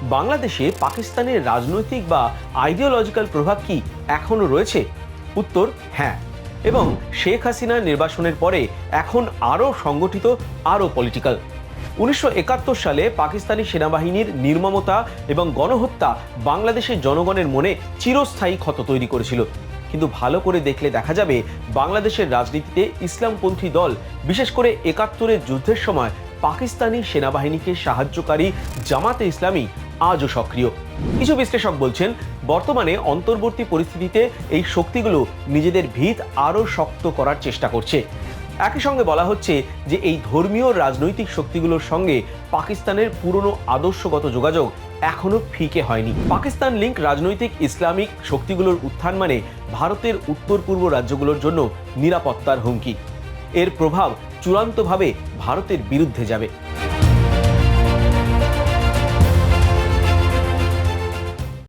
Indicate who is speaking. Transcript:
Speaker 1: বাংলাদেশে পাকিস্তানের রাজনৈতিক বা আইডিওলজিক্যাল প্রভাব কি এখনো রয়েছে? উত্তর হ্যাঁ। এবং শেখ হাসিনার নির্বাসনের পরে এখন আরও সংগঠিত, আরও পলিটিক্যাল। 1971 সালে পাকিস্তানি সেনাবাহিনীর নির্মমতা এবং গণহত্যা বাংলাদেশের জনগণের মনে চিরস্থায়ী ক্ষত তৈরি করেছিল। কিন্তু ভালো করে দেখলে দেখা যাবে বাংলাদেশের রাজনীতিতে ইসলামপন্থী দল, বিশেষ করে 71-এর যুদ্ধের সময় পাকিস্তানি সেনাবাহিনীকে সাহায্যকারী জামাতে ইসলামী আজও সক্রিয়। কিছু বিশ্লেষক বলছেন, বর্তমানে অন্তর্বর্তী পরিস্থিতিতে এই শক্তিগুলো নিজেদের ভিত আরও শক্ত করার চেষ্টা করছে। একই সঙ্গে বলা হচ্ছে যে এই ধর্মীয় রাজনৈতিক শক্তিগুলোর সঙ্গে পাকিস্তানের পুরনো আদর্শগত যোগাযোগ এখনো ফিকে হয়নি। পাকিস্তান লিঙ্ক রাজনৈতিক ইসলামিক শক্তিগুলোর উত্থান মানে ভারতের উত্তর পূর্ব রাজ্যগুলোর জন্য নিরাপত্তার হুমকি। এর প্রভাব চূড়ান্তভাবে ভারতের বিরুদ্ধে যাবে।